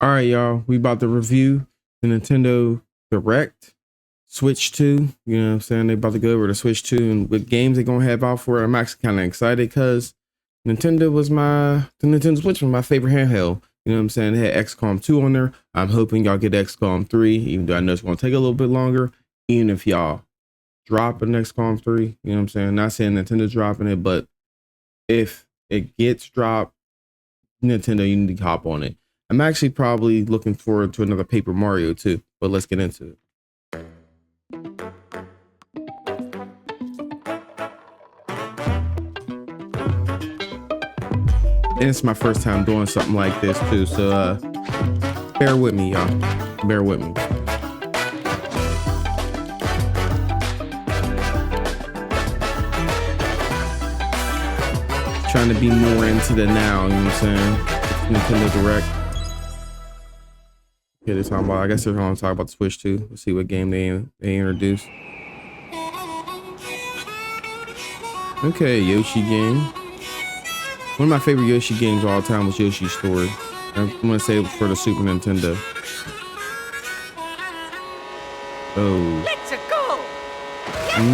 All right, y'all. We about to review the Nintendo Direct Switch 2. You know what I'm saying? They about to go over to Switch 2 and what games they gonna have out for it. I'm actually kind of excited because the Nintendo Switch was my favorite handheld. You know what I'm saying? They had XCOM 2 on there. I'm hoping y'all get XCOM 3, even though I know it's gonna take a little bit longer. Even if y'all drop an XCOM 3, you know what I'm saying? Not saying Nintendo's dropping it, but if it gets dropped, Nintendo, you need to hop on it. I'm actually probably looking forward to another Paper Mario too, but let's get into it. And it's my first time doing something like this too, so bear with me, y'all. Bear with me. Trying to be more into the now, you know what I'm saying? Nintendo Direct. Okay, they're talking about, I guess they're going to talk about the Switch 2. Let's see what game they introduced. Okay, Yoshi game. One of my favorite Yoshi games of all time was Yoshi's Story. I'm going to say it was for the Super Nintendo. Oh. Let's go!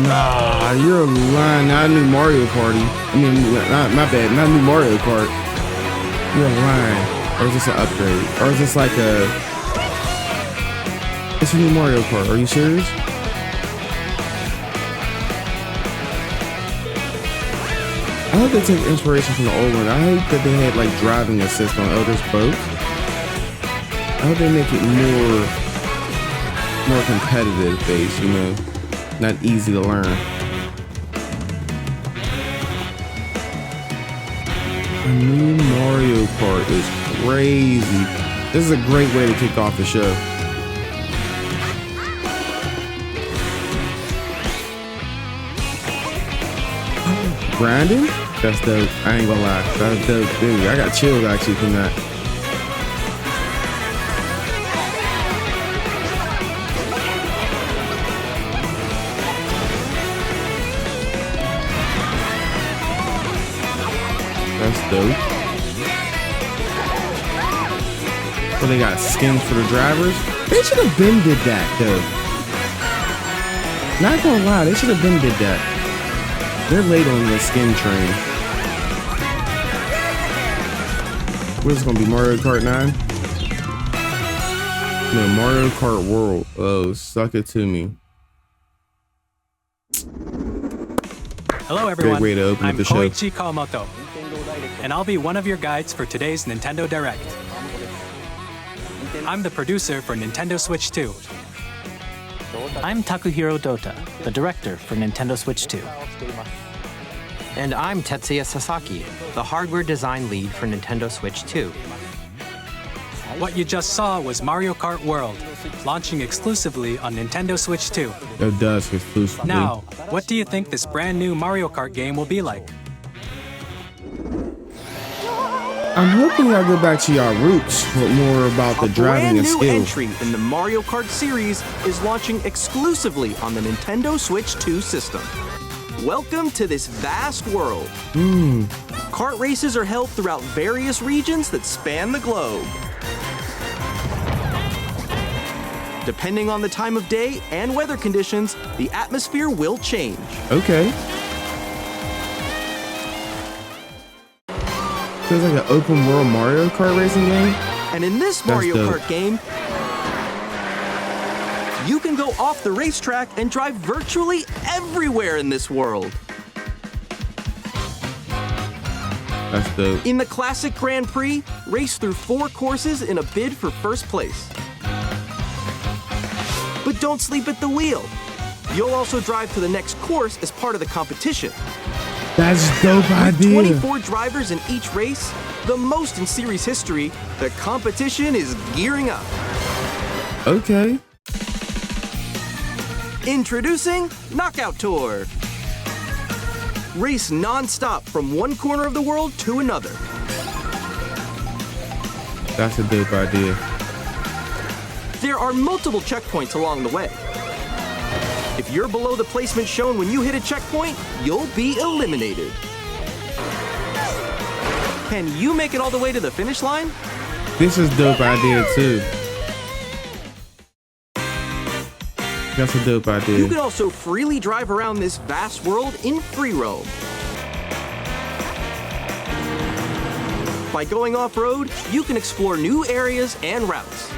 Nah, you're lying. Not a new Mario Party. I mean, my bad. Not a new Mario Kart. You're lying. Or is this an upgrade? Or is this like it's a new Mario Kart. Are you serious? I hope they take inspiration from the old one. I hate that they had like driving assist on Elder's boat. I hope they make it more competitive based, you know, not easy to learn. A new Mario Kart is crazy. This is a great way to kick off the show. Grinding? That's dope. I ain't gonna lie. That's dope, dude. I got chills actually from that. That's dope. So they got skins for the drivers. They should have been did that though. Not gonna lie, they should have been did that. They're late on the skin train. What's gonna be Mario Kart 9? No, Mario Kart World. Oh, suck it to me. Hello everyone, Great way to open I'm the show. Koichi Kawamoto, and I'll be one of your guides for today's Nintendo Direct. I'm the producer for Nintendo Switch 2. I'm Takuhiro Dota, the director for Nintendo Switch 2. And I'm Tetsuya Sasaki, the hardware design lead for Nintendo Switch 2. What you just saw was Mario Kart World, launching exclusively on Nintendo Switch 2. It does exclusively. Now, what do you think this brand new Mario Kart game will be like? I'm hoping y'all go back to y'all roots with more about the driving and A brand new skill. entry in the Mario Kart series is launching exclusively on the Nintendo Switch 2 system. Welcome to this vast world. Kart races are held throughout various regions that span the globe. Depending on the time of day and weather conditions, the atmosphere will change. Okay. Feels like an open world Mario Kart racing game. And in this Mario dope. Kart game, you can go off the racetrack and drive virtually everywhere in this world. That's dope. In the classic Grand Prix, race through 4 courses in a bid for first place. But don't sleep at the wheel. You'll also drive to the next course as part of the competition. That's a dope idea. 24 drivers in each race, the most in series history, the competition is gearing up. Okay. Introducing Knockout Tour. Race non-stop from one corner of the world to another. That's a dope idea. There are multiple checkpoints along the way. If you're below the placement shown when you hit a checkpoint, you'll be eliminated. Can you make it all the way to the finish line? This is dope idea too. That's a dope idea. You can also freely drive around this vast world in free roam. By going off-road, you can explore new areas and routes.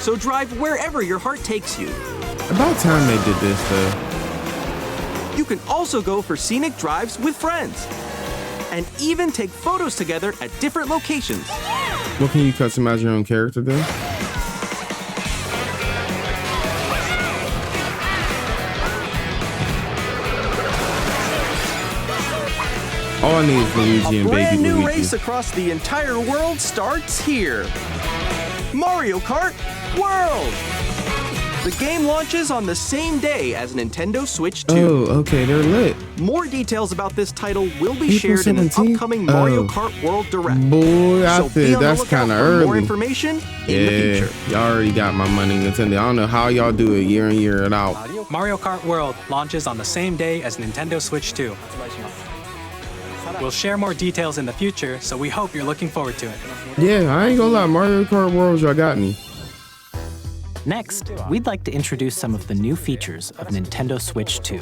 So drive wherever your heart takes you. About time they did this though. You can also go for scenic drives with friends. And even take photos together at different locations. Well, can you customize your own character then? All I need is Luigi and Brand Baby new Luigi. race across the entire world starts here. Mario Kart World! The game launches on the same day as Nintendo Switch 2. Oh, okay, they're lit. More details about this title will be April shared in an 17th? upcoming Mario Oh. Kart World Direct. Boy, I So be think on the that's lookout kind of for early. more information in the future. Y'all already got my money, Nintendo. I don't know how y'all do it year in, year it out. Mario Kart World launches on the same day as Nintendo Switch 2. We'll share more details in the future, so we hope you're looking forward to it. Yeah, I ain't gonna lie, Mario Kart World, y'all got me. Next, we'd like to introduce some of the new features of Nintendo Switch 2.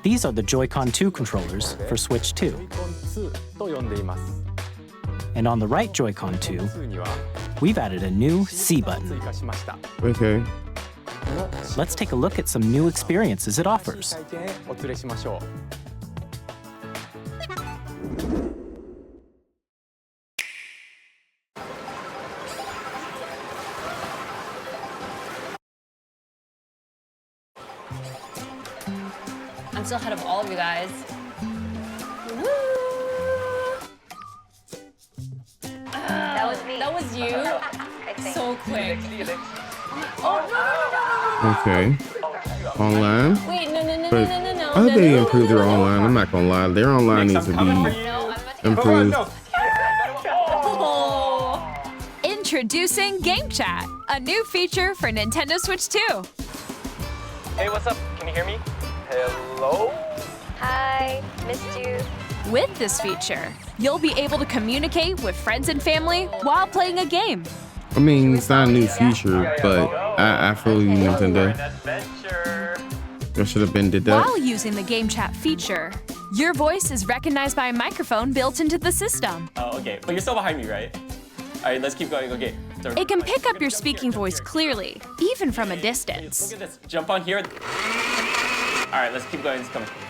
These are the Joy-Con 2 controllers for Switch 2. And on the right Joy-Con 2, we've added a new C button. Okay. Let's take a look at some new experiences it offers. I'm still ahead of all of you guys. Woo! That was me. That was you. So quick. Okay. Online. Wait, no. But I hope they improve their online. I'm not gonna lie. Their online needs to be improved. Introducing Game Chat, a new feature for Nintendo Switch 2. Hey, what's up? Can you hear me? Hello? Hi, missed you. With this feature, you'll be able to communicate with friends and family while playing a game. I mean, it's not a new feature, but I feel you, Nintendo. That should have been did that. While using the Game Chat feature, your voice is recognized by a microphone built into the system. Oh, okay. But you're still behind me, right? All right, let's keep going. Okay. So, It can pick up your speaking voice clearly, even from a distance. Look at this. Jump on here. All right, let's keep going.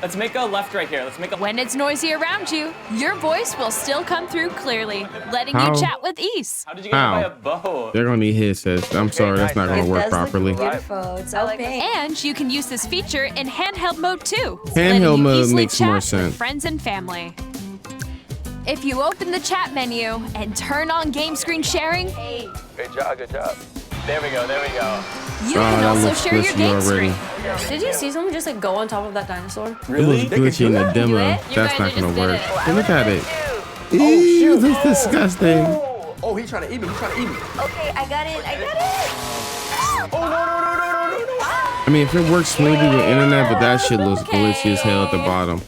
Let's make a left right here. Let's make a. When it's noisy around you, your voice will still come through clearly, letting How? you chat with ease. How did you get hit by a bow? They're gonna need headsets. I'm sorry, that's not gonna work properly. Beautiful. It's okay. And you can use this feature in handheld mode too, letting Handheld you mode easily makes chat more with sense. friends and family. If you open the chat menu and turn on game screen sharing, Good job, good job. There we go, there we go. you can that also looks share your glitchy game already. screen. Did you see someone just like go on top of that dinosaur? It was glitchy in the demo. You That's guys not just gonna did work. it. Hey, look at it. Ew, that's disgusting. Oh, he's trying to eat me. He's trying to eat me. Okay, I got it. I mean, if it works smoothly with internet, but that shit looks glitchy as hell at the bottom.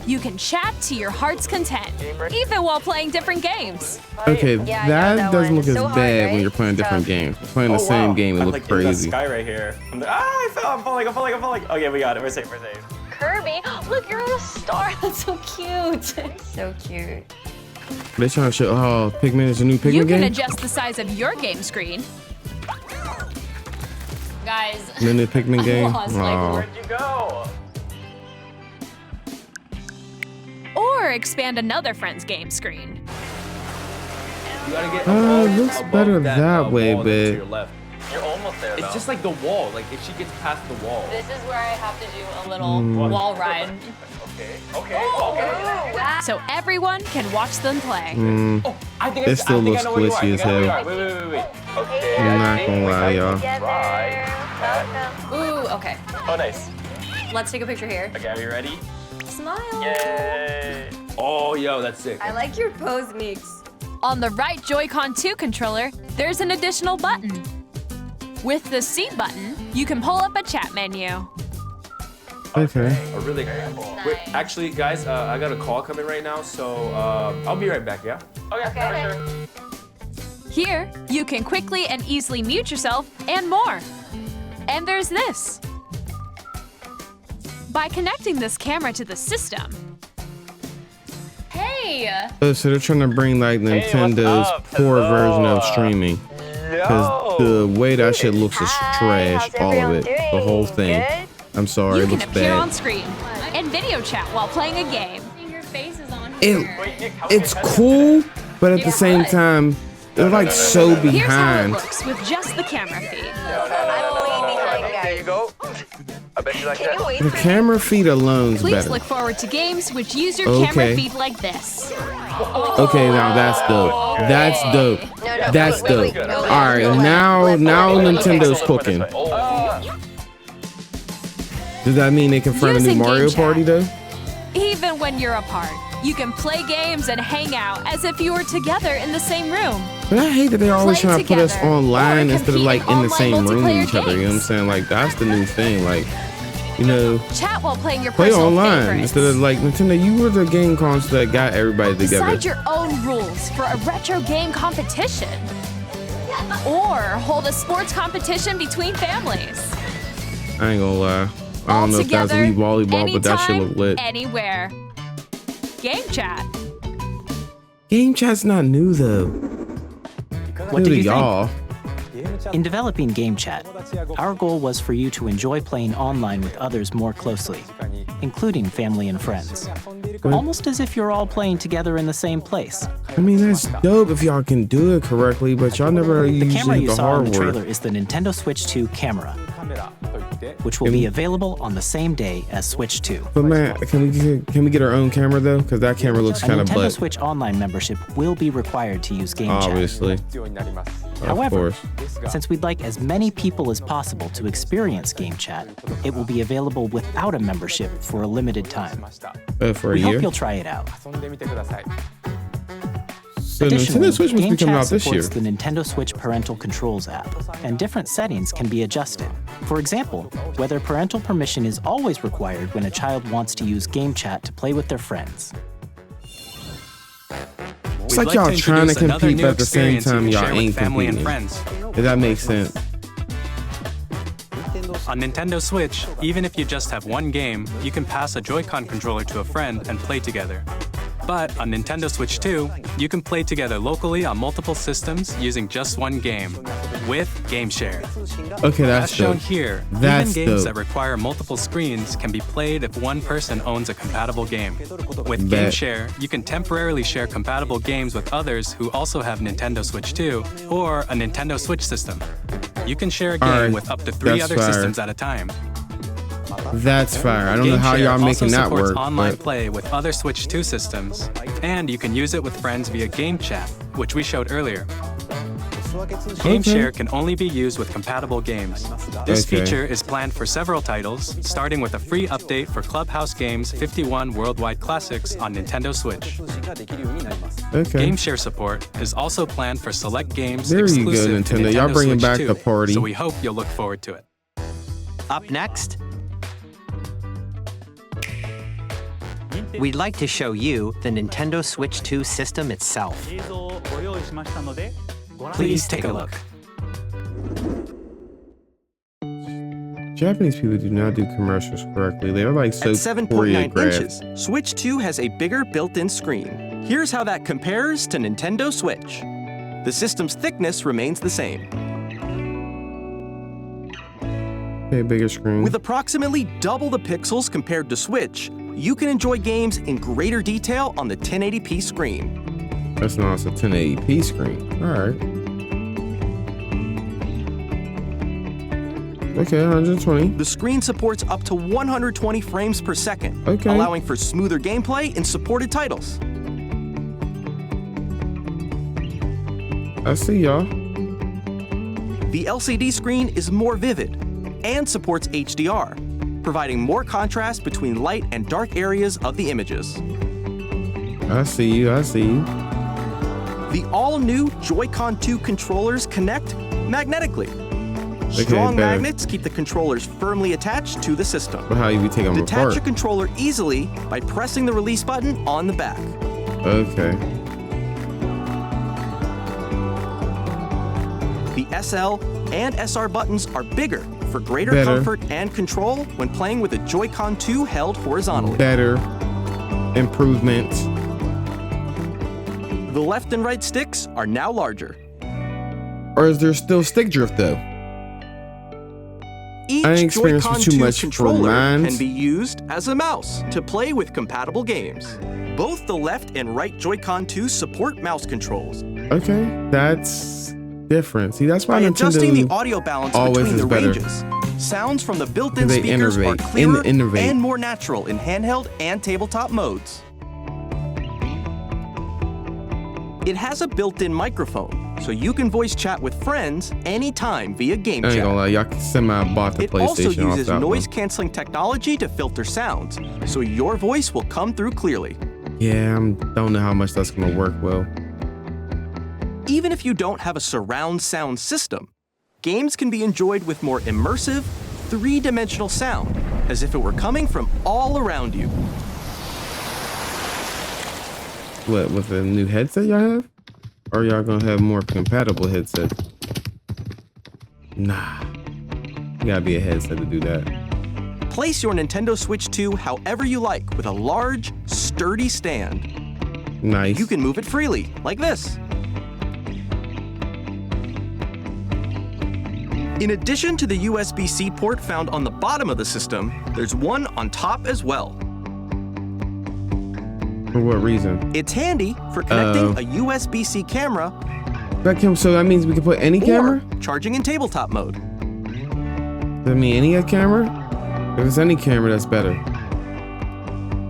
You can chat to your heart's content, even while playing different games. Okay, Yeah, I got that that doesn't one. look as So hard, bad right? when you're playing different games. Playing the same game, it I'm looks like in the crazy. sky right here. I'm like, I fell. I'm falling. Okay, we got it. We're safe. Kirby, look, you're on a star. That's so cute. So cute. They're trying to show, oh, Pikmin is a new Pikmin You can game? adjust the size of your game screen, Guys, The new Pikmin game? lost, like, Oh. Where'd you go? or expand another friend's game screen. You gotta get Looks better that way, wall that's to but your left. You're almost there. It's just like the wall. Like if she gets past the wall. this is where I have to do a little wall ride. Okay. So everyone can watch them play. Oh, I think It still looks I know where you are. glitchy as I know where you hell. are. Wait. Okay. I'm not gonna lie, y'all. Ooh, okay. Oh, nice. Let's take a picture here. Okay, are you ready? Smile. Yay. Oh, yo, that's sick. I like your pose mix. On the right Joy-Con 2 controller, there's an additional button. With the C button, you can pull up a chat menu. Okay. Really. Wait, actually, guys, I got a call coming right now, so I'll be right back. Yeah. Okay. Here, you can quickly and easily mute yourself and more. And there's this. By connecting this camera to the system. Hey! So they're trying to bring like Nintendo's poor version of streaming. Because the way that shit looks is trash. All of it. The whole thing. I'm sorry, You it can looks appear on bad. screen and video chat while playing a game. Your face is on here. It's cool, but at the same time, they're like so Here's how it behind. looks with just the camera feed. There you go. I bet you like that. The camera feed alone's Please better. look forward to games which use your Okay. camera feed like this. Okay, now that's dope. That's dope. That's dope. All right, now Nintendo's cooking. Does that mean they confirm a new Using Mario Game Chat. Party though? Even when you're apart, you can play games and hang out as if you were together in the same room. But I hate that they're always Play trying to put us together online or instead of compete like in the in same online room with multiplayer each other. You know what I'm games. saying? Like that's the new thing. Like, you know, Chat while playing your play personal online favorites. instead of like Nintendo. You were the game console that got everybody together. Decide your own rules for a retro game competition. Or hold a sports competition between families. I ain't gonna lie. I don't know if that's Together, Wii volleyball, but that shit anytime, look lit. Anywhere. Game chat. Game chat's not new though. What New did to you think? y'all. In developing Game Chat, our goal was for you to enjoy playing online with others more closely, including family and friends. Almost as if you're all playing together in the same place. I mean, that's dope if y'all can do it correctly, but y'all never The camera usually you the saw in the hardware. trailer is the Nintendo Switch 2 camera, which will be available on the same day as Switch 2. But man, can we get our own camera though? Because that camera looks A kind of Nintendo butt. Switch Online membership will be required to use Game Chat. Obviously. However, Of course. since we'd like as many people as possible to experience Game Chat, it will be available without a membership for a limited time. For a We year. hope you'll try it out. So Additionally, Nintendo Switch must Game be coming Chat out this year. supports the Nintendo Switch Parental Controls app, and different settings can be adjusted. For example, whether parental permission is always required when a child wants to use Game Chat to play with their friends. It's like y'all trying to compete, but at the same time y'all ain't family and competing. friends. If that makes sense. On Nintendo Switch, even if you just have one game, you can pass a Joy-Con controller to a friend and play together. But on Nintendo Switch 2, you can play together locally on multiple systems using just one game, with Game Share. Okay, As that's shown dope. here, That's even games dope. that require multiple screens can be played if one person owns a compatible game. With Game Bet. Share, you can temporarily share compatible games with others who also have Nintendo Switch 2 or a Nintendo Switch system. You can share a game Alright, with up to 3 that's other fire. systems at a time. That's fire. I don't know Game how Share y'all also making that supports work. online But play with other Switch 2 systems, and you can use it with friends via Game Chat, which we showed earlier. Game Okay. Share can only be used with compatible games. This Okay. feature is planned for several titles, starting with a free update for Clubhouse Games 51 Worldwide Classics on Nintendo Switch. okay. Game Share support is also planned for select games There you go, exclusive to Nintendo. Y'all Nintendo bringing Switch back 2, the party. so we hope you'll look forward to it. Up next, we'd like to show you the Nintendo Switch 2 system itself. Please take a look. Japanese people do not do commercials correctly. They're like so At 7.9 choreographed. inches, Switch 2 has a bigger built-in screen. Here's how that compares to Nintendo Switch. The system's thickness remains the same. Okay, bigger screen. With approximately double the pixels compared to Switch, you can enjoy games in greater detail on the 1080p screen. That's not a 1080p screen. All right. Okay, 120. The screen supports up to 120 frames per second, Okay. allowing for smoother gameplay in supported titles. I see y'all. The LCD screen is more vivid and supports HDR, providing more contrast between light and dark areas of the images. I see you. I see you. The all-new Joy-Con 2 controllers connect magnetically. Strong better. magnets keep the controllers firmly attached to the system. But how you take them Detach apart? your controller easily by pressing the release button on the back. Okay. The SL and SR buttons are bigger for greater Better. comfort and control when playing with a Joy-Con 2 held horizontally. Better. Improvement. The left and right sticks are now larger. Or is there still stick drift though? Each I ain't experienced Joy-Con with too 2 much for controller mine. can be used as a mouse to play with compatible games. Both the left and right Joy-Con 2 support mouse controls. Okay, that's different. See, that's why By Nintendo adjusting the audio balance always between is the better. ranges, sounds from the built-in They speakers are innovate. clearer Innovate. and more natural in handheld and tabletop modes. It has a built-in microphone, so you can voice chat with friends anytime via game I ain't chat. gonna lie, y'all can semi-bought the It also PlayStation off uses that noise-canceling technology to filter sounds, so your voice will come through clearly. one. Yeah, don't know how much that's gonna work well. Even if you don't have a surround sound system, games can be enjoyed with more immersive, three-dimensional sound, as if it were coming from all around you. What, with the new headset y'all have? Or y'all gonna have more compatible headsets? Nah. You gotta be a headset to do that. Place your Nintendo Switch 2 however you like with a large, sturdy stand. Nice. You can move it freely, like this. In addition to the USB-C port found on the bottom of the system, there's one on top as well. For what reason? It's handy for connecting a USB-C camera So that means we can put any camera? or charging in tabletop mode. Does that mean any camera? If it's any camera, that's better.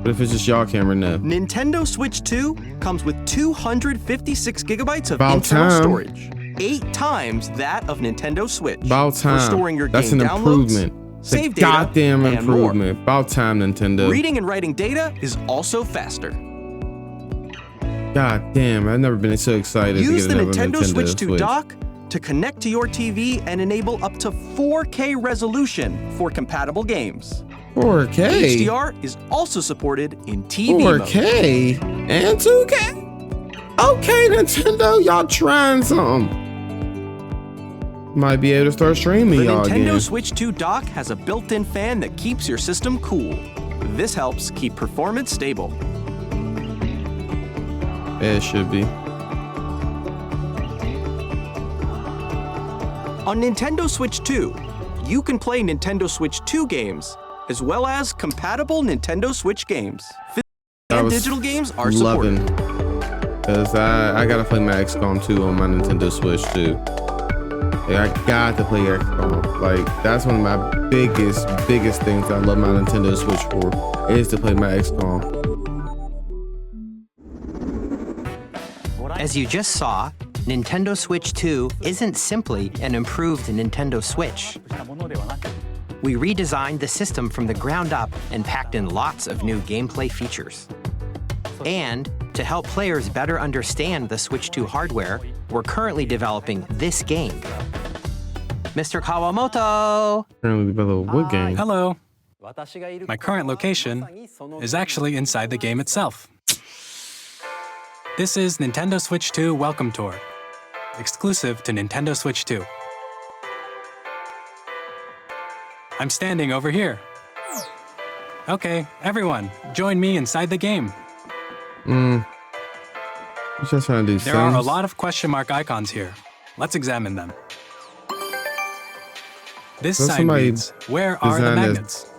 But if it's just y'all camera, no. Nintendo Switch 2 comes with 256 gigabytes of About internal time. storage, 8 times that of Nintendo Switch. About time. For storing your That's game an downloads, improvement. It's a save data, goddamn and more. improvement. About time, Nintendo. Reading and writing data is also faster. God damn, I've never been so excited Use to the get another Nintendo Switch 2 dock to connect to your TV and enable up to 4K resolution for compatible games. 4K? HDR is also supported in TV mode. 4K? And 2K? Okay, Nintendo, y'all trying something. Might be able to start streaming The y'all Nintendo again. Switch 2 dock has a built-in fan that keeps your system cool. This helps keep performance stable. Yeah, it should be. On Nintendo Switch 2, you can play Nintendo Switch 2 games, as well as compatible Nintendo Switch games. Physical and was digital games are supported. Because I gotta play my XCOM 2 on my Nintendo Switch too. Like, I got to play XCOM. Like, that's one of my biggest things I love my Nintendo Switch for, is to play my XCOM. As you just saw, Nintendo Switch 2 isn't simply an improved Nintendo Switch. We redesigned the system from the ground up and packed in lots of new gameplay features. And to help players better understand the Switch 2 hardware, we're currently developing this game. Mr. Kawamoto! Currently develop what game? Hello. My current location is actually inside the game itself. This is Nintendo Switch 2 Welcome Tour, exclusive to Nintendo Switch 2. I'm standing over here. Okay, everyone, join me inside the game. You just trying to do There are a things? lot of question mark icons here. Let's examine them. This So sign somebody reads, where are the designed magnets?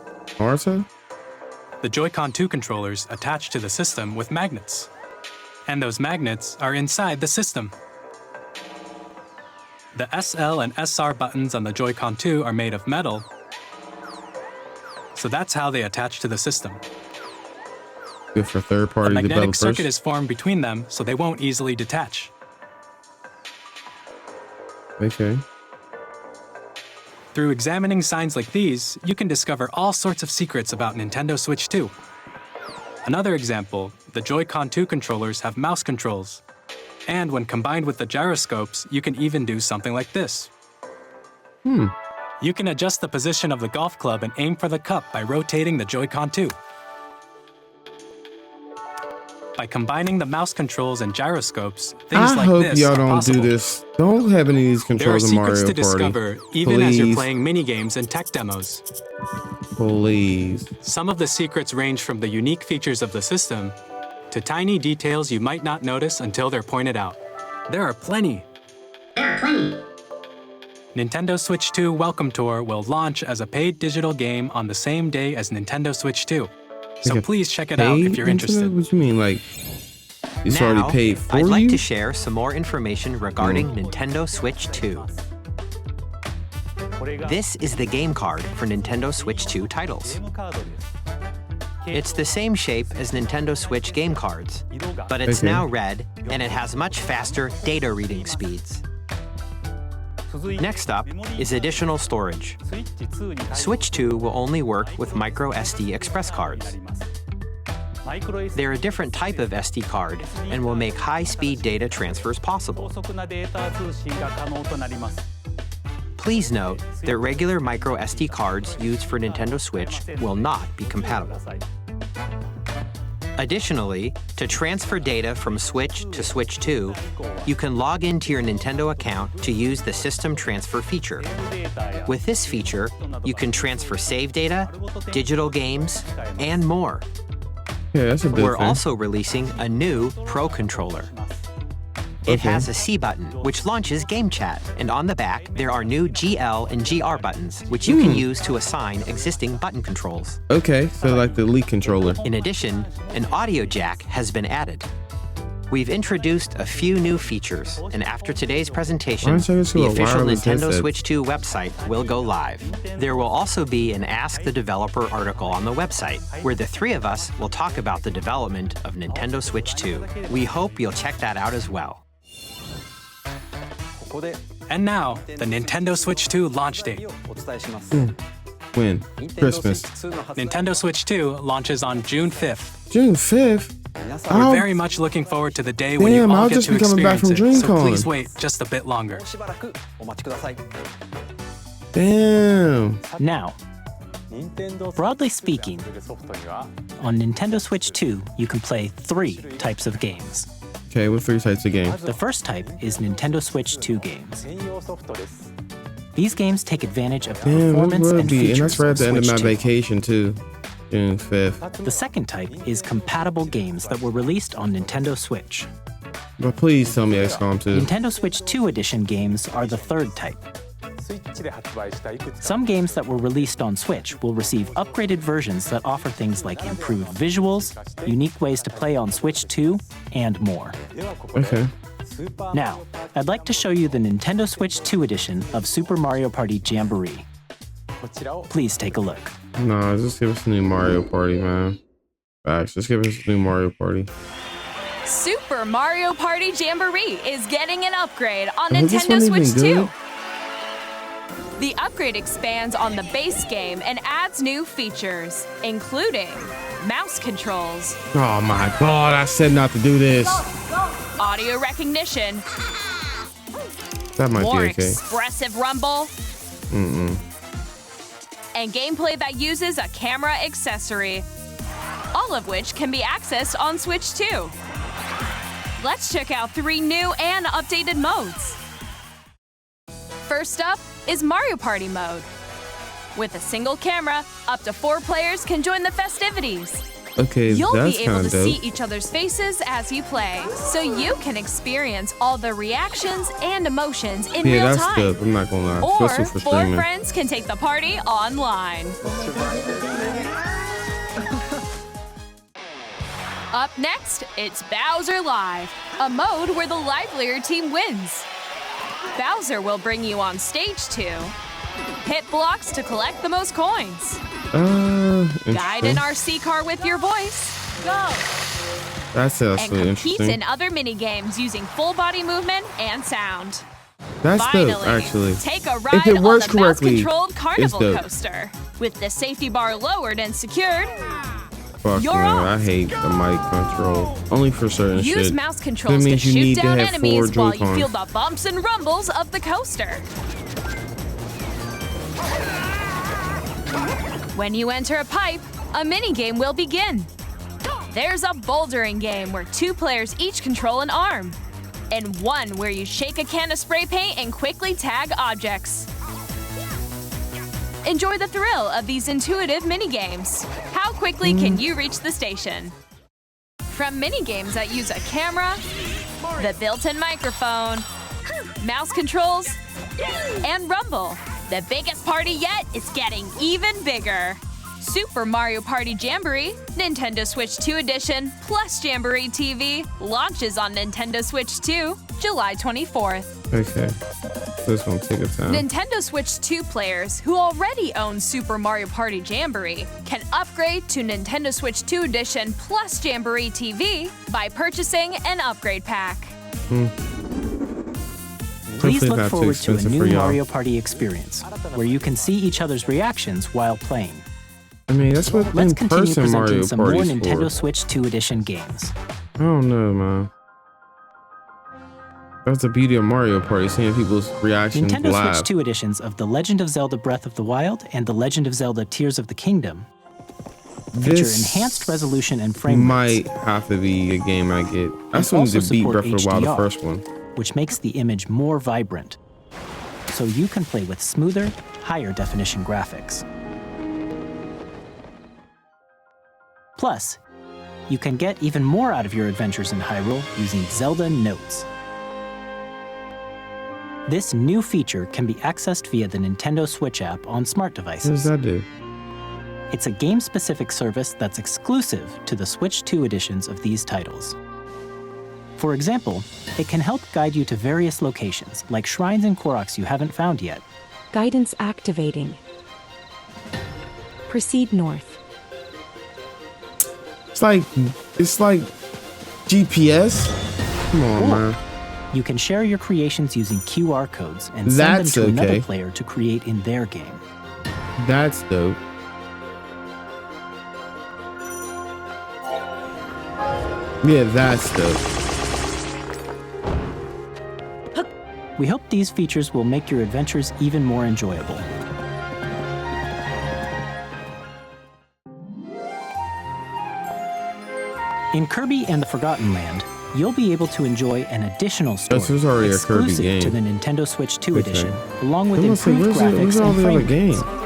Marta? The Joy-Con 2 controllers attach to the system with magnets. And those magnets are inside the system. The SL and SR buttons on the Joy-Con 2 are made of metal, so that's how they attach to the system. Good for A third-party magnetic developers. circuit is formed between them, so they won't easily detach. Okay. Through examining signs like these, you can discover all sorts of secrets about Nintendo Switch 2. Another example, the Joy-Con 2 controllers have mouse controls. And when combined with the gyroscopes, you can even do something like this. You can adjust the position of the golf club and aim for the cup by rotating the Joy-Con 2. By combining the mouse controls and gyroscopes, things like hope this y'all are don't possible. do this. Don't have any of these There are controls in secrets Mario to Party. discover, even as you're Please. playing mini-games and tech demos. Please. Some of the secrets range from the unique features of the system to tiny details you might not notice until they're pointed out. There are plenty. Nintendo Switch 2 Welcome Tour will launch as a paid digital game on the same day as Nintendo Switch 2. So Like a please check it out if you're interested. What you mean, like it's Now, already paid for I'd like you? to share some more information regarding Nintendo Switch 2. This is the game card for Nintendo Switch 2 titles. It's the same shape as Nintendo Switch game cards, but it's Okay. now red and it has much faster data reading speeds. Next up is additional storage. Switch 2 will only work with micro SD express cards. They're a different type of SD card and will make high-speed data transfers possible. Please note that regular micro SD cards used for Nintendo Switch will not be compatible. Additionally, to transfer data from Switch to Switch 2, you can log into your Nintendo account to use the System Transfer feature. With this feature, you can transfer save data, digital games, and more. Yeah, that's a big We're thing. also releasing a new Pro controller. It has a C button, which launches Game Chat, and on the back, there are new GL and GR buttons, which you can use to assign existing button controls. Okay, so like the Elite controller. In addition, an audio jack has been added. We've introduced a few new features, and after today's presentation, Why don't you just the do a official wireless Nintendo headset? Switch 2 website will go live. There will also be an Ask the Developer article on the website, where the three of us will talk about the development of Nintendo Switch 2. We hope you'll check that out as well. And now, the Nintendo Switch 2 launch date. When? Christmas. Nintendo Switch 2 launches on June 5th. June 5th? We're very much looking forward to the day when you Damn, all I'll get just to be coming back experience from it, so DreamCon. please wait just a bit longer. Damn. Now, broadly speaking, on Nintendo Switch 2, you can play 3 types of games. Okay, what 3 types of games? The first type is Nintendo Switch 2 games. These games take advantage of the Damn, what performance would and be? And features that's right at the end of Switch my 2. vacation too. June 5th. The second type is compatible games that were released on Nintendo Switch. But please tell me XCOM 2. Nintendo Switch 2 edition games are the third type. Some games that were released on Switch will receive upgraded versions that offer things like improved visuals, unique ways to play on Switch 2, and more. Okay. Now, I'd like to show you the Nintendo Switch 2 edition of Super Mario Party Jamboree. Please take a look. No, just give us a new Mario Party, man. Facts. Just give us a new Mario Party. Super Mario Party Jamboree is getting an upgrade on Was this Nintendo one even Switch 2. good? The upgrade expands on the base game and adds new features, including mouse controls, Oh my god, I said not to do this. audio recognition, That might more be okay. expressive rumble, and gameplay that uses a camera accessory, all of which can be accessed on Switch 2. Let's check out 3 new and updated modes. First up is Mario Party mode. With a single camera, up to 4 players can join the festivities. Okay, You'll that's be able kind to of see dope. each other's faces as you play, so you can experience all the reactions and emotions in Yeah, real that's time. dope. I'm not gonna lie. Or Especially for 4 streaming. friends can take the party online. Up next, it's Bowser Live, a mode where the livelier team wins. Bowser will bring you on stage 2. Hit blocks to collect the most coins. Guide an Interesting. RC car with your voice. Go! That's And actually compete interesting. in other mini games using full body movement and sound. That's Finally, dope, actually. take a If ride it on works the correctly, mouse-controlled it's carnival dope. coaster. With the safety bar lowered and secured, Fuck You're man, off. I hate the mic control. Only for certain use shit. mouse controls to means you shoot need to down have 4 enemies while you Joy-Cons. feel the bumps and rumbles of the coaster. When you enter a pipe, a minigame will begin. There's a bouldering game where 2 players each control an arm, and one where you shake a can of spray paint and quickly tag objects. Enjoy the thrill of these intuitive minigames. How quickly can you reach the station? From minigames that use a camera, the built-in microphone, mouse controls, and rumble, the biggest party yet is getting even bigger. Super Mario Party Jamboree, Nintendo Switch 2 Edition, plus Jamboree TV launches on Nintendo Switch 2, July 24th. Okay, so it's gonna take a time. Nintendo Switch 2 players who already own Super Mario Party Jamboree can upgrade to Nintendo Switch 2 Edition plus Jamboree TV by purchasing an upgrade pack. Please Hopefully look not too forward to a expensive new for y'all. Mario Party experience, where you can see each other's reactions while playing. I mean, that's what Let's continue in-person presenting Mario some more Party's Nintendo for. Switch 2 Edition games. I don't know, man. That's the beauty of Mario Party, seeing people's reactions Nintendo live. Switch 2 editions of The Legend of Zelda Breath of the Wild and The Legend of Zelda Tears of the Kingdom feature This enhanced resolution and frame rates, might have to be a game I get. I and still need also to beat support Breath of the Wild, the HDR, first one. which makes the image more vibrant, so you can play with smoother, higher definition graphics. Plus, you can get even more out of your adventures in Hyrule using Zelda Notes. This new feature can be accessed via the Nintendo Switch app on smart What does devices. that do? It's a game-specific service that's exclusive to the Switch 2 editions of these titles. For example, it can help guide you to various locations, like shrines and Koroks you haven't found yet. Guidance activating. Proceed north. It's like GPS. Come on, Cool. man. You can share your creations using QR codes and send That's them to another okay. player to create in their game. That's dope. Yeah, that's dope. We hope these features will make your adventures even more enjoyable. In Kirby and the Forgotten Land, you'll be able to enjoy an additional story so there's already a Kirby exclusive to game. the Nintendo Switch 2 Okay. edition, along with I'm gonna say, improved where's graphics all and the frame other games? rates.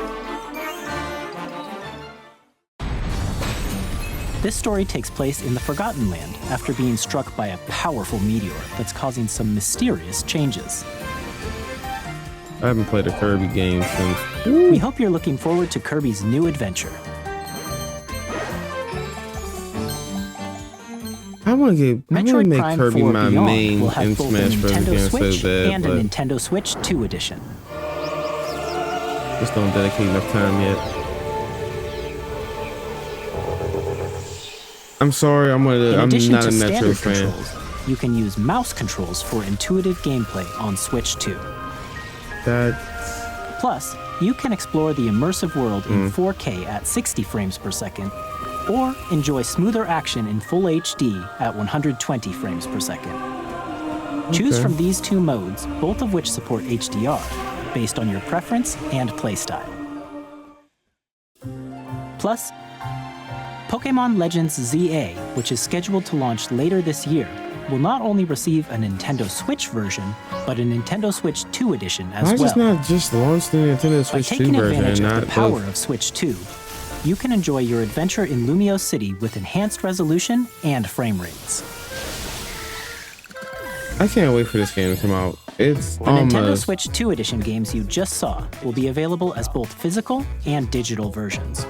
This story takes place in the Forgotten Land after being struck by a powerful meteor that's causing some mysterious changes. I haven't played a Kirby game since. We hope you're looking forward to Kirby's new adventure. I want to Metroid make Prime Kirby 4 my Beyond main will have in both Smash a Bros. Nintendo Again Switch so bad, and a but Nintendo Switch 2 edition. just don't dedicate enough time yet. I'm sorry, In I'm addition not to a Metro standard fan. controls, you can use mouse controls for intuitive gameplay on Switch 2. That Plus, you can explore the immersive world Mm. in 4K at 60 frames per second, or enjoy smoother action in full HD at 120 frames per second. Choose Okay. from these two modes, both of which support HDR, based on your preference and playstyle. Plus, Pokémon Legends ZA, which is scheduled to launch later this year, will not only receive a Nintendo Switch version, but a Nintendo Switch 2 edition as why well. just not just launch the Nintendo By Switch 2 taking version advantage and of not the power both? of Switch 2, you can enjoy your adventure in Lumio City with enhanced resolution and frame rates. I can't wait for this game to come out. It's The Nintendo almost Switch 2 edition games you just saw will be available as both physical and digital versions.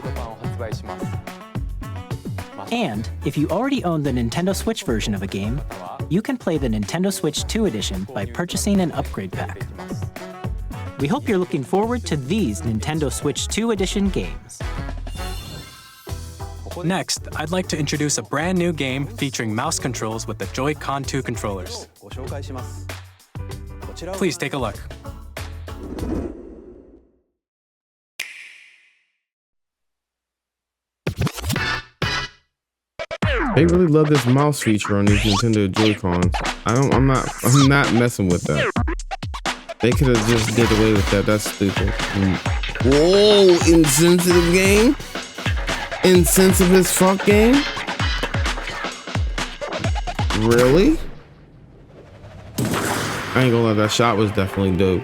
And if you already own the Nintendo Switch version of a game, you can play the Nintendo Switch 2 edition by purchasing an upgrade pack. We hope you're looking forward to these Nintendo Switch 2 edition games. Next, I'd like to introduce a brand new game featuring mouse controls with the Joy-Con 2 controllers. Please take a look. they really love this mouse feature on these Nintendo Joy-Cons. I'm not messing with that. They could have just did away with that. That's stupid. Whoa, insensitive game. Insensitive as fuck game. Really? I ain't gonna lie, that shot was definitely dope.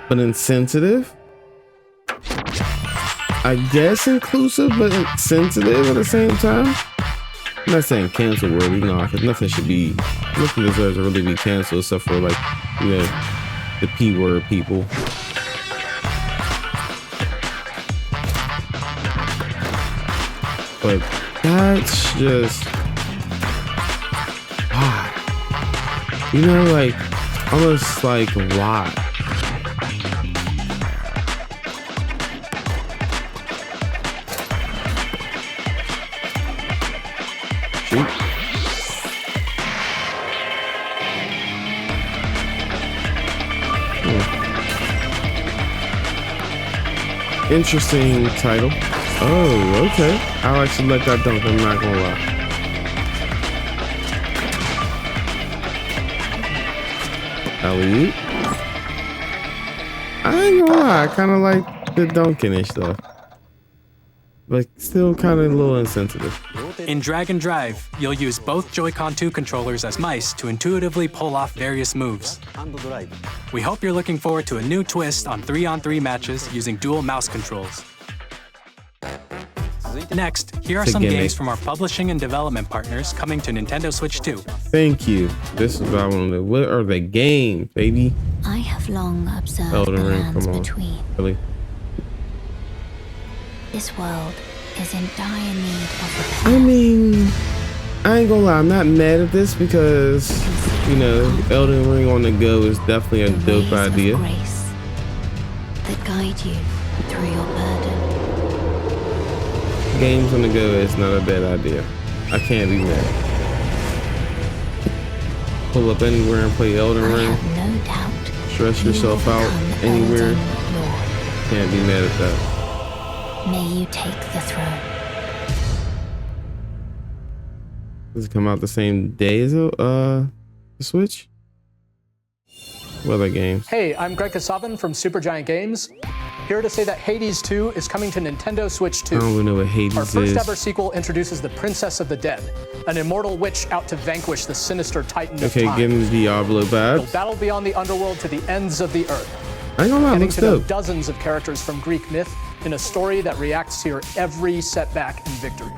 But insensitive? I guess inclusive, but insensitive at the same time. I'm not saying cancel worthy, no, because nothing deserves to really be canceled except for like, you know, the P word people. But that's just why. You know, like almost like why? Shoot. Interesting title. Oh, okay. I'll actually let that dunk, I'm not gonna lie. Alley-oop. I ain't gonna lie, I kinda like the dunking-ish though. But still kinda a little insensitive. In Drag and Drive, you'll use both Joy-Con 2 controllers as mice to intuitively pull off various moves. We hope you're looking forward to a new twist on 3-on-3 matches using dual mouse controls. Next, here are some games from our publishing and development partners coming to Nintendo Switch 2. Thank you. This is what I want to know. What are the games, baby? I have long observed Elden the Ring, lands come on. between. Really? This world is in dire need of repair. I mean, I ain't gonna lie, I'm not mad at this because, you know, Elden Ring on the go is definitely a dope idea. Grace that guide you through your burden. Games on the go is not a bad idea. I can't be mad. Pull up anywhere and play Elden Ring. I have no doubt. Stress yourself out anywhere. Can't be mad at that. May you take the throne. Does it come out the same day as the Switch? What other games? Hey, I'm Greg Kasavin from Supergiant Games. Here to say that Hades 2 is coming to Nintendo Switch 2. I don't even know what Hades Our first is. ever sequel introduces the Princess of the Dead, an immortal witch out to vanquish the sinister Titan of Okay, time. give me Diablo You'll vibes. battle beyond the underworld to the ends of the earth. I ain't gonna lie, it Getting looks to know dope. dozens of characters from Greek myth in a story that reacts to your every setback and victory.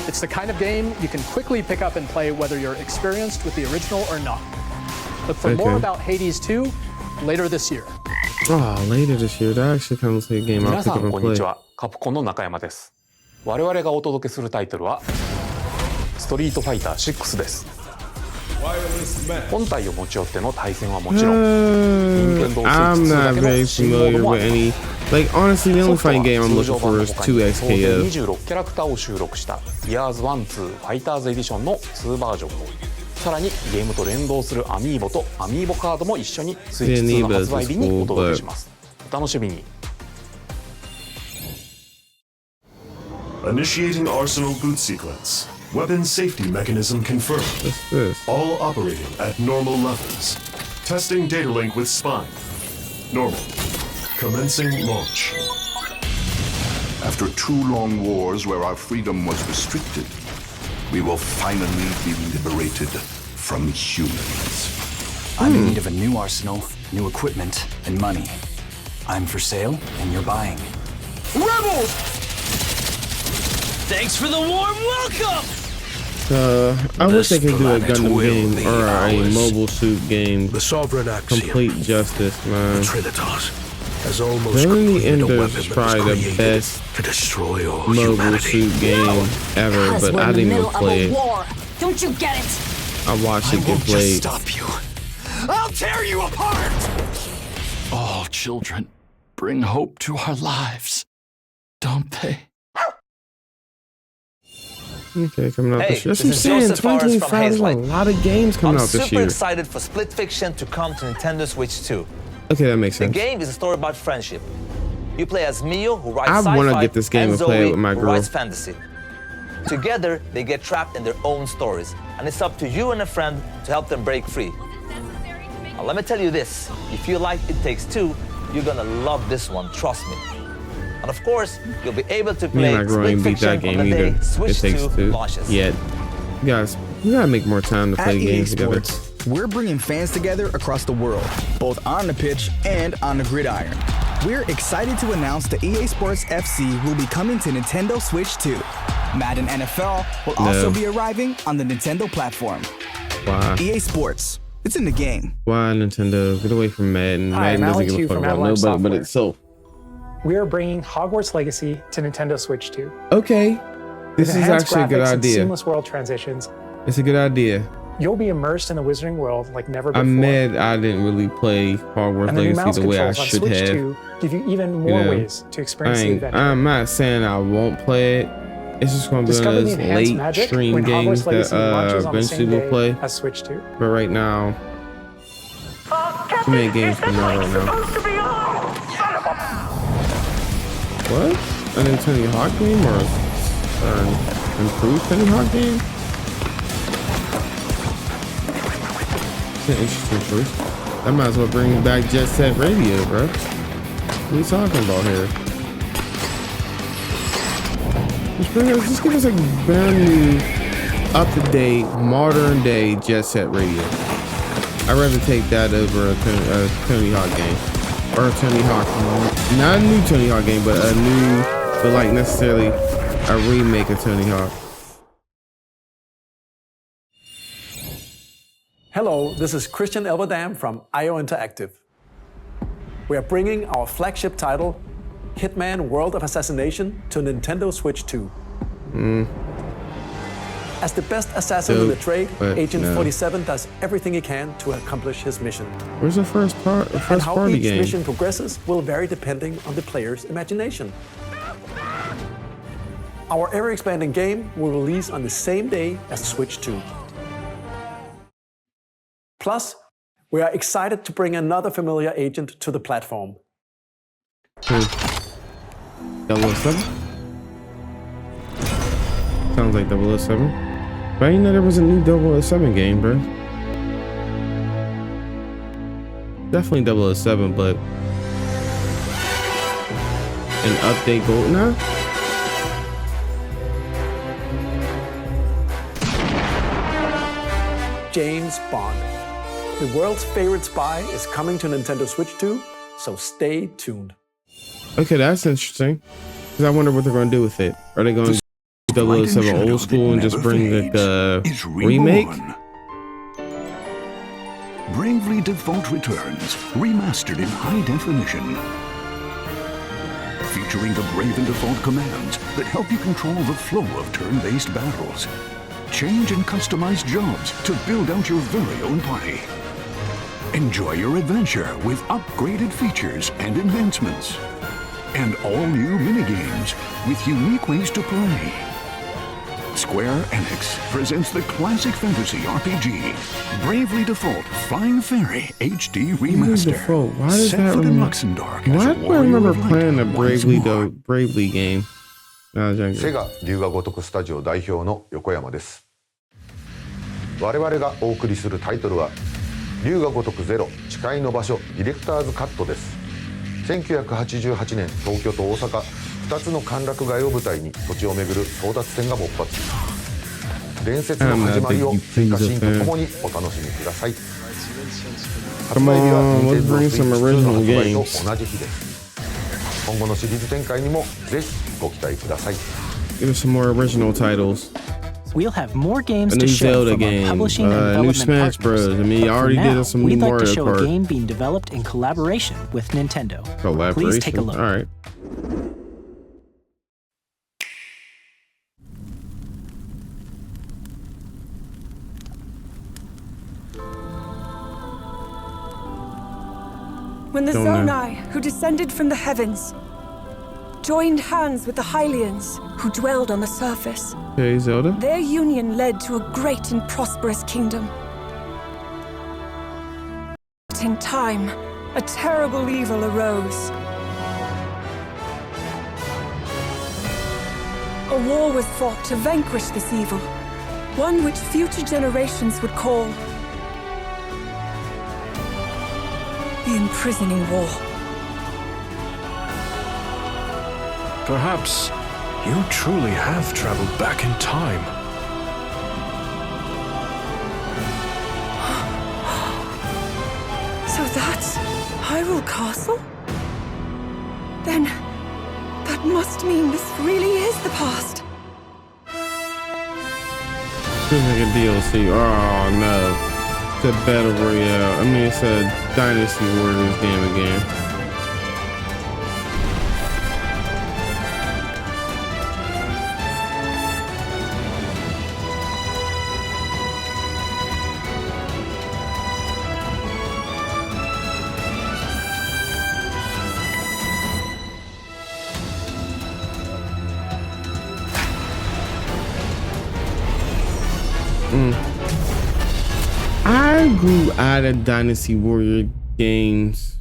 It's the kind of game you can quickly pick up and play whether you're experienced with the original or not. Look for more Okay. about Hades 2 later this year. Oh, later this year. That actually kind of looks like a game I'll 皆 pick さ up ん and こんに play. ちは。カプコンの中山です。我々がお届けするタイトルはストリートファイター6です。本体を持ち寄っての対戦はもちろん、任天堂 I'm Switch 2 だ not けの very 新モード familiar もあ with ります。 any. Like, honestly, the ソ only フトは fighting game I'm 通 looking 常 for 版の is 他に総勢 2XKO. 26キャラクターを収録した Years 1-2 Fighters Edition の2バージョンと、さらにゲームと連動するアミーボとアミーボカードも一緒にスイッチ2の発売日にお届けします。お楽しみに。Initiating Arsenal boot sequence. Weapon safety mechanism confirmed. What's this? All operating at normal levels. Testing data link with spine. Normal. Commencing launch. After 2 long wars where our freedom was restricted, we will finally be liberated from humans. I'm in need of a new arsenal, new equipment, and money. I'm for sale, and you're buying. Rebels! Thanks for the warm welcome! I wish they could do a Gundam game or a mobile suit game. The sovereign axiom. Complete justice, man. Trinitas has almost Only completed a Enders weapon is that was probably the created best to destroy all mobile humanity. suit game ever, Because but we're I in the didn't even middle play of a it. war. Don't you get it? I watched it I get won't just played. stop you. I'll tear you apart! All children bring hope to our lives, don't they? Okay, coming out Hey, this year. That's this what I'm is saying. Joseph Forrest 2025 from is a Hazelight. lot of games coming out this I'm super year. excited for Split Fiction to come to Nintendo Switch 2. Okay, that makes The sense. game is a story about friendship. You play as Mio, who writes I sci-fi, wanna get this game and and play it Zoe, with my who girl. writes fantasy. Together, they get trapped in their own stories, and it's up to you and a friend to help them break free. Now, let me tell you this, if you like It Takes Two, you're gonna love this one, trust me. And of course, you'll be able to Me and play my growing Split beat that Fiction game on the either. day Switch It takes 2 two. launches. Yet, you guys, we gotta make more time to play At EA games together. Sports, we're bringing fans together across the world, both on the pitch and on the gridiron. We're excited to announce the EA Sports FC will be coming to Nintendo Switch 2. Madden NFL will also be arriving on the Nintendo platform. Why? EA Sports, it's in the game. Why Nintendo? Get away from Madden. Hi, Madden I'm doesn't Alex give a Yu fuck from about Avalanche nobody but Software. itself. We are bringing Hogwarts Legacy to Nintendo Switch 2. Okay, this With is enhanced actually a good graphics and idea. seamless world transitions. It's a good idea. You'll be immersed in the Wizarding world like never before. I'm mad I didn't really play Hogwarts And the new mouse Legacy the way I controls on should Switch have. 2 give you even more know, ways to experience the adventure. I'm not saying I won't play it. It's just going to be one Discover of the those enhanced late magic stream when games Hogwarts Legacy that launches on the eventually same we'll day play. as Switch 2. But right now, too many games coming out right now. What? A new Tony Hawk game or an improved Tony Hawk game? It's an interesting choice. I might as well bring back Jet Set Radio, bro. What are you talking about here? Just give us a brand new, up-to-date, modern-day Jet Set Radio. I'd rather take that over a Tony Hawk game. Or a Tony Hawk, not a new Tony Hawk game, but a new, but like necessarily a remake of Tony Hawk. Hello, this is Christian Elverdam from IO Interactive. We are bringing our flagship title, Hitman World of Assassination, to Nintendo Switch 2. As the best assassin in the trade, Agent 47 does everything he can to accomplish his mission. Where's the first And how party each game? mission progresses will vary depending on the player's imagination. Our ever-expanding game will release on the same day as Switch 2. Plus, we are excited to bring another familiar agent to the platform. 007? Sounds like 007. But I didn't know there was a new 007 game, bro. Definitely 007, but an update GoldenEye? James Bond. The world's favorite spy is coming to Nintendo Switch 2, so stay tuned. Okay, that's interesting. Because I wonder what they're going to do with it. Are they going to do 007 old school and just bring like a remake? Bravely Default returns, remastered in high definition. Featuring the Brave and Default commands that help you control the flow of turn-based battles. Change and customize jobs to build out your very own party. Enjoy your adventure with upgraded features and enhancements. And all new minigames with unique ways to play. Square Enix presents the classic fantasy RPG, Bravely Default Flying Fairy HD Remaster. Why does Set that foot in remind? Luxembourg Why as a do I warrior remember of light playing the once more. Bravely game? When I was younger. セガ龍が如くスタジオ代表の横山です。我々がお送りするタイトルは龍が如くゼロ誓いの場所ディレクターズカットです。1988年東京と大阪2つの歓楽街を舞台に土地を巡る争奪戦が勃発。伝説の始まりを追加シーンとともにお楽しみください。発売日は Nintendo Switch 2の発売と同じ日です。今後のシリーズ展開にもぜひご期待ください。 Give us some more original titles. We'll have more games A to new show Zelda from our game, publishing and new development Smash partners. Bros. I mean, you But for already now, did some we'd new like to Mario show a Kart. game being developed in collaboration with Nintendo. Please take a look. All right. When the Don't know. Zonai, who descended from the heavens, joined hands with the Hylians, who dwelled on the surface, Okay, Zelda. their union led to a great and prosperous kingdom. But in time, a terrible evil arose. A war was fought to vanquish this evil, one which future generations would call the Imprisoning War. Perhaps you truly have traveled back in time. So that's Hyrule Castle? Then that must mean this really is the past. Feels like a DLC. Oh no. It's a Battle Royale. I mean, it's a Dynasty Warriors game again. I grew out of Dynasty Warrior games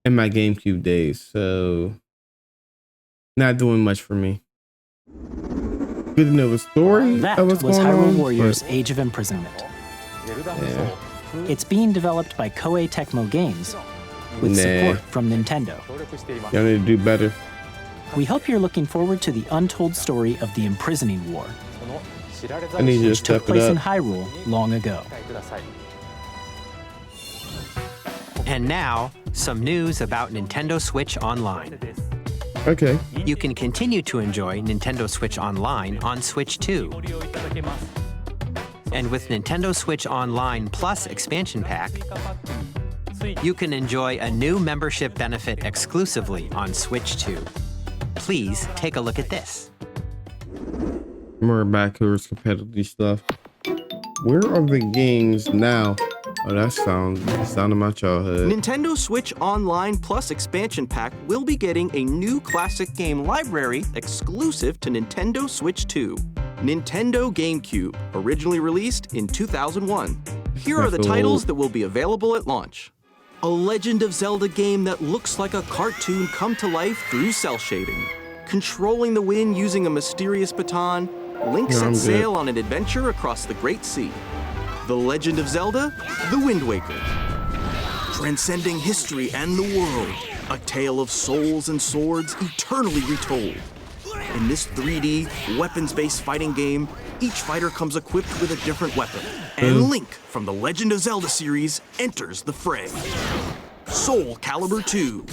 in my GameCube days, so not doing much for me. Good to know the story. That was Hyrule Warriors Age of Imprisonment. Yeah. It's being developed by Koei Tecmo Games with support from Nintendo. Y'all need to do better. We hope you're looking forward to the untold story of the imprisoning war, I need you to which took step place it in up. Hyrule long ago. And now, some news about Nintendo Switch Online. Okay. You can continue to enjoy Nintendo Switch Online on Switch 2. And with Nintendo Switch Online Plus Expansion Pack, you can enjoy a new membership benefit exclusively on Switch 2. Please take a look at this. More backwards competitive stuff. Where are the games now? Oh, that sounds of my childhood. Nintendo Switch Online Plus Expansion Pack will be getting a new classic game library exclusive to Nintendo Switch 2. Nintendo GameCube, originally released in 2001. Here are the titles that will be available at launch. A Legend of Zelda game that looks like a cartoon come to life through cell shading. Controlling the wind using a mysterious baton, Link sets sail on an adventure across the Great Sea. The Legend of Zelda, The Wind Waker. Transcending history and the world, a tale of souls and swords eternally retold. In this 3D, weapons-based fighting game, each fighter comes equipped with a different weapon. And Link from the Legend of Zelda series enters the fray. Soul Calibur 2.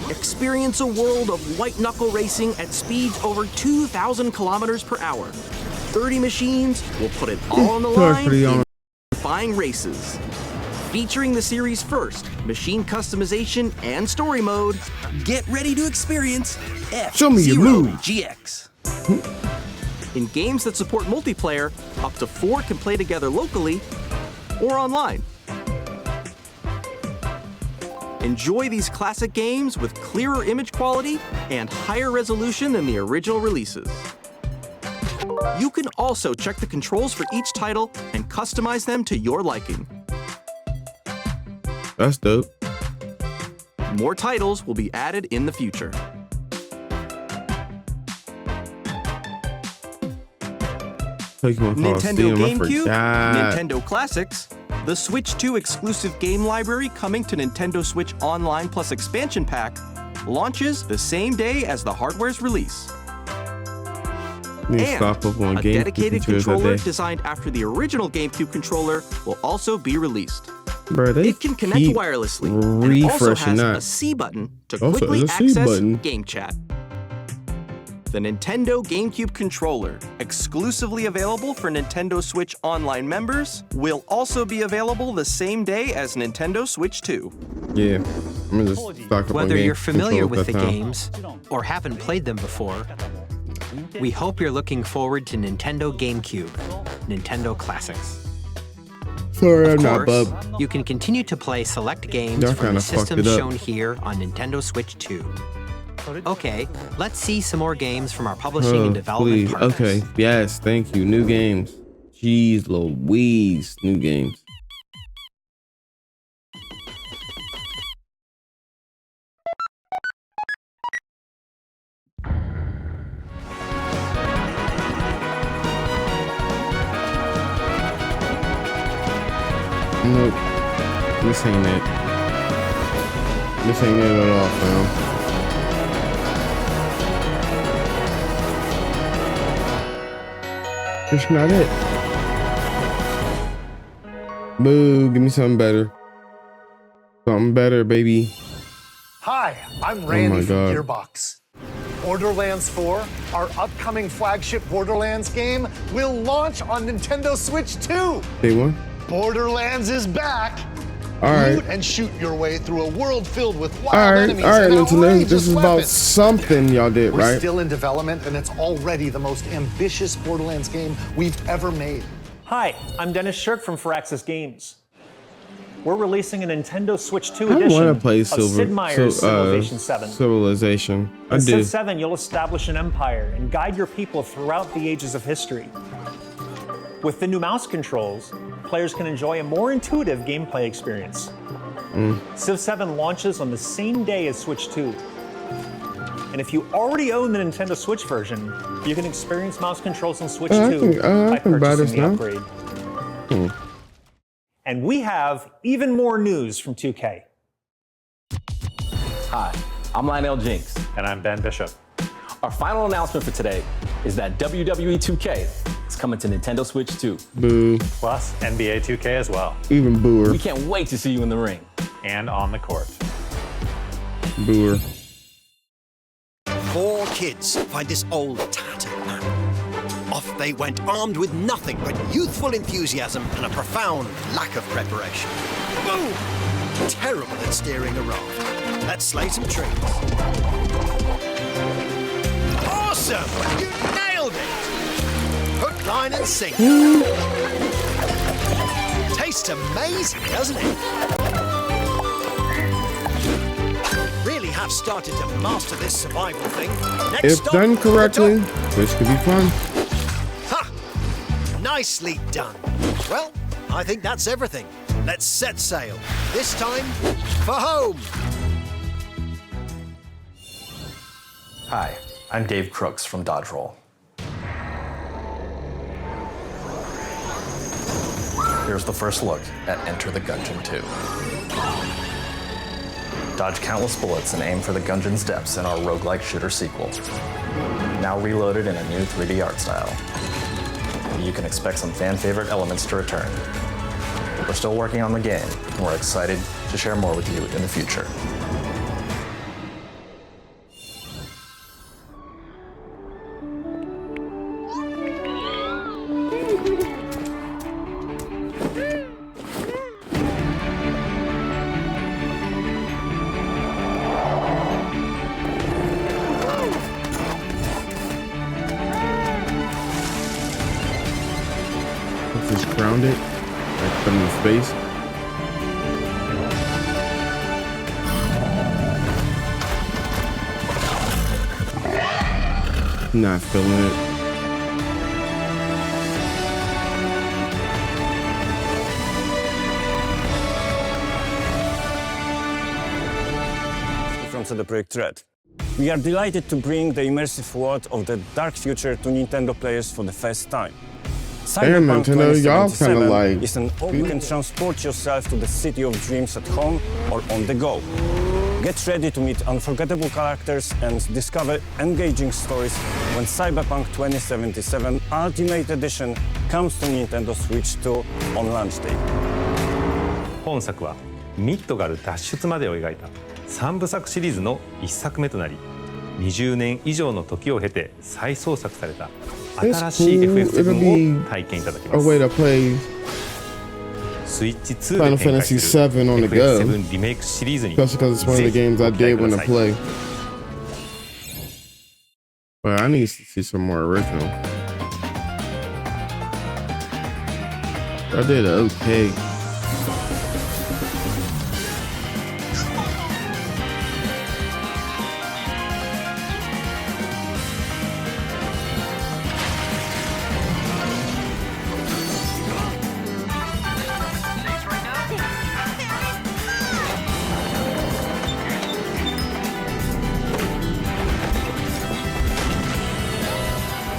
Experience a world of white-knuckle racing at speeds over 2,000 kilometers per hour. 30 machines will put it all on the line in defying races. Featuring the series' first machine customization and story mode, get ready to experience F-Zero GX. In games that support multiplayer, up to 4 can play together locally or online. Enjoy these classic games with clearer image quality and higher resolution than the original releases. You can also check the controls for each title and customize them to your liking. That's dope. More titles will be added in the future. Nintendo GameCube, Nintendo Classics, the Switch 2 exclusive game library coming to Nintendo Switch Online Plus Expansion Pack launches the same day as the hardware's release. And a dedicated controller designed after the original GameCube controller will also be released. Bro, it can connect wirelessly and also has a C button to quickly access game chat. The Nintendo GameCube controller, exclusively available for Nintendo Switch Online members, will also be available the same day as Nintendo Switch 2. Yeah, I'm gonna just stock up on Whether you're familiar with the games or haven't played them before, we hope you're looking forward to Nintendo GameCube, Nintendo Classics. Sorry, of I'm course, not Bub. You can continue to play select games from the systems shown here on Nintendo Switch 2. Okay, let's see some more games from our publishing and development partners. Okay, yes, thank you. New games. Jeez Louise, new games. Nope. This ain't it. This ain't it at all, fam. That's not it. Boo, give me something better. Something better, baby. Hi, I'm Randy from God. Gearbox. Borderlands 4, our upcoming flagship Borderlands game, will launch on Nintendo Switch 2. Day one. Borderlands is back. All right. Loot and shoot your way through a world filled with wild All right, enemies and and outrageous this is about weapons. something y'all did, We're right? still in development, and it's already the most ambitious Borderlands game we've ever made. Hi, I'm Dennis Shirk from Firaxis Games. We're releasing a Nintendo Switch 2 I edition want to play of Sid Meier's Civilization 7. Civilization. I In do. Civ 7, you'll establish an empire and guide your people throughout the ages of history. With the new mouse controls, players can enjoy a more intuitive gameplay experience. Civ 7 launches on the same day as Switch 2. And if you already own the Nintendo Switch version, you can experience mouse controls on Switch 2 by purchasing the upgrade. And we have even more news from 2K. Hi, I'm Lionel Jinks. And I'm Ben Bishop. Our final announcement for today is that WWE 2K is coming to Nintendo Switch 2. Boo. Plus NBA 2K as well. Even booer. We can't wait to see you in the ring. And on the court. Booer. 4 kids find this old tattered map. Off they went armed with nothing but youthful enthusiasm and a profound lack of preparation. Boom! Terrible at steering a raft. Let's slay some trees. Awesome! You nailed it! Hook, line and sinker. Tastes amazing, doesn't it? Really have started to master this survival thing. Next If stop, done correctly, this could be fun. Ha! Nicely done. Well, I think that's everything. Let's set sail. This time, for home. Hi, I'm Dave Crooks from Dodge Roll. Here's the first look at Enter the Gungeon 2. Dodge countless bullets and aim for the Gungeon's depths in our roguelike shooter sequel. Now reloaded in a new 3D art style. You can expect some fan-favorite elements to return. We're still working on the game, and we're excited to share more with you in the future. Just ground it. Like put it in space. Not feeling it. From CD Projekt Red. We are delighted to bring the immersive world of the dark future to Nintendo players for the first time. Damn, Nintendo, y'all kind of like. Is an you can transport yourself to the city of dreams at home or on the go. Get ready to meet unforgettable characters and discover engaging stories when Cyberpunk 2077 Ultimate Edition comes to Nintendo Switch 2 on launch day. 本作はミッドガル脱出までを描いた3部作シリーズの1作目となり、20年以上の時を経て再創作された新しい FF7 を体験いただきます。A way to play スイッチ2 Final で展開 Fantasy する VII on the go. FF7 リメイクシリーズに Especially because it's one of the games I did want to play. But I need to see some more original. I did okay.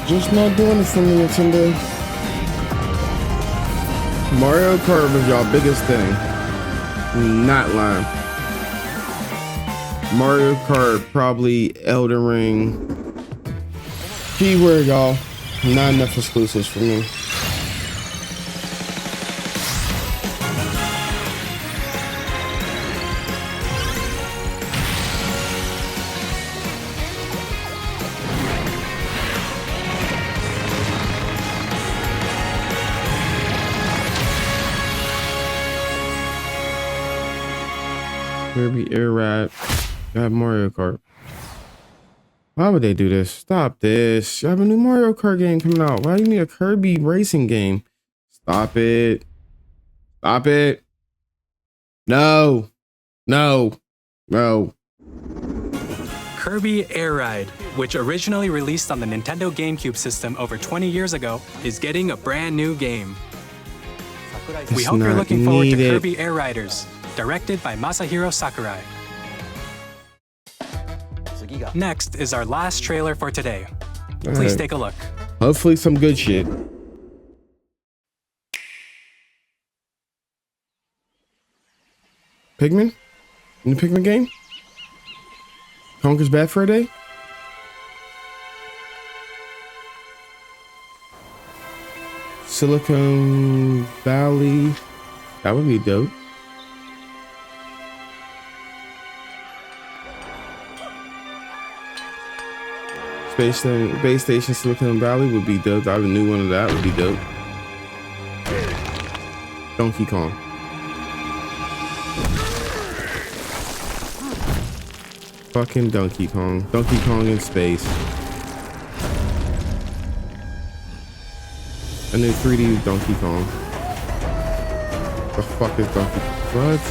Just not doing it for me, Nintendo. Mario Kart was y'all biggest thing. Not lying. Mario Kart, probably Elden Ring. Keyword, y'all. Not enough exclusives for me. Kirby Air Ride. Got Mario Kart. Why would they do this? Stop this. You have a new Mario Kart game coming out. Why do you need a Kirby racing game? Stop it. Stop it. No. No. No. Kirby Air Ride, which originally released on the Nintendo GameCube system over 20 years ago, is getting a brand new game. We hope you're looking forward to Kirby Air Riders, directed by Masahiro Sakurai. Next is our last trailer for today. Please take a look. Hopefully some good shit. Pikmin? In the Pikmin game? Conker's Bad Fur Day? Silicon Valley. That would be dope. Base Station Silicon Valley would be dope. I have a new one of that would be dope. Donkey Kong. Fucking Donkey Kong. Donkey Kong in space. A new 3D Donkey Kong. The fuck is Donkey Kong? What?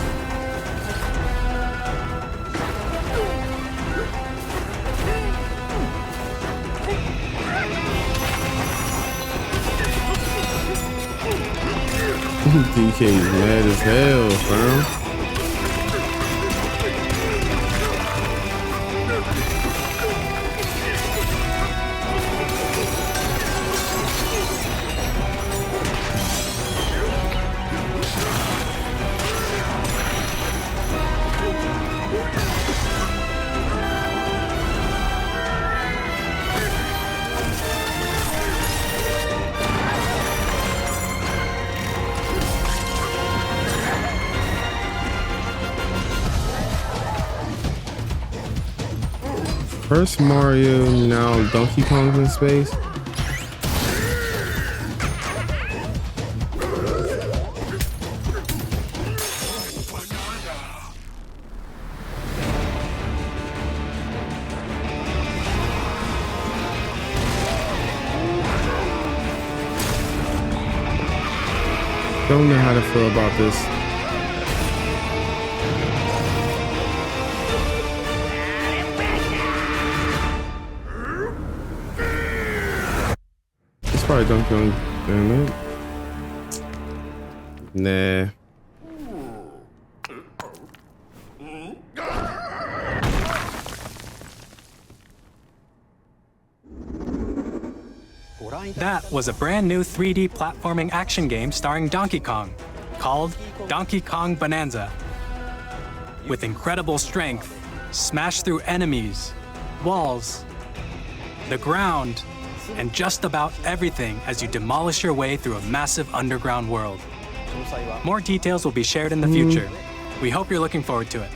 DK is mad as hell, fam. First Mario, now Donkey Kong's in space. Don't know how to feel about this. Probably Donkey Kong, damn it. Nah. That was a brand new 3D platforming action game starring Donkey Kong, called Donkey Kong Bonanza. With incredible strength, smash through enemies, walls, the ground, and just about everything as you demolish your way through a massive underground world. More details will be shared in the future. We hope you're looking forward to it.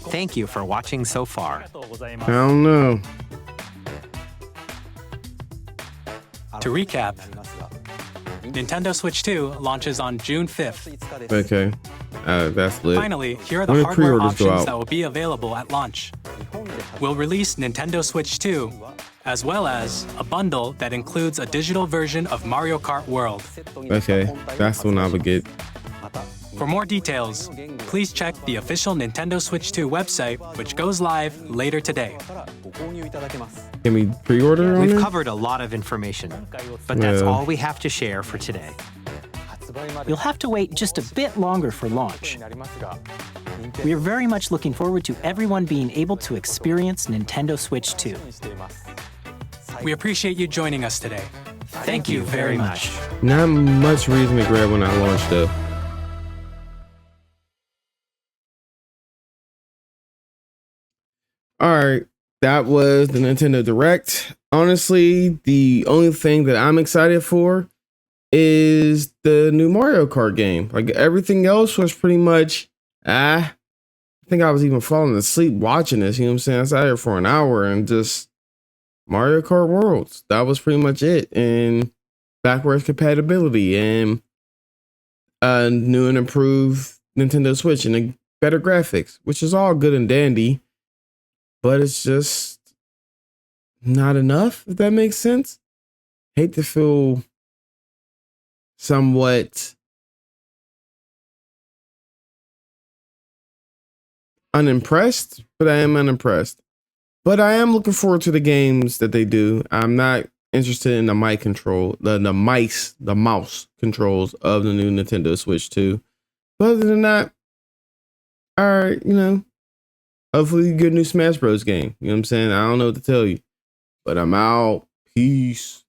Thank you for watching so far. I don't know. To recap, Nintendo Switch 2 launches on June 5th. Okay, that's lit. Finally, here are the hardware options that will be available at launch. We'll release Nintendo Switch 2, as well as a bundle that includes a digital version of Mario Kart World. Okay, that's the one I would get. For more details, please check the official Nintendo Switch 2 website, which goes live later today. Can we pre-order on We've it? covered a lot of information, but that's all we have to share for today. You'll have to wait just a bit longer for launch. We are very much looking forward to everyone being able to experience Nintendo Switch 2. We appreciate you joining us today. Thank you very much. Not much reason to grab when I launched though. All right, that was the Nintendo Direct. Honestly, the only thing that I'm excited for is the new Mario Kart game. Like everything else was pretty much, I think I was even falling asleep watching this. You know what I'm saying? I sat here for an hour and just Mario Kart Worlds. That was pretty much it. And backwards compatibility and new and improved Nintendo Switch and better graphics, which is all good and dandy, but it's just not enough, if that makes sense. Hate to feel somewhat unimpressed, but I am unimpressed. But I am looking forward to the games that they do. I'm not interested in the mic control, the mouse controls of the new Nintendo Switch 2. But other than that, all right, you know, hopefully you get a new Smash Bros. Game. You know what I'm saying? I don't know what to tell you, but I'm out. Peace.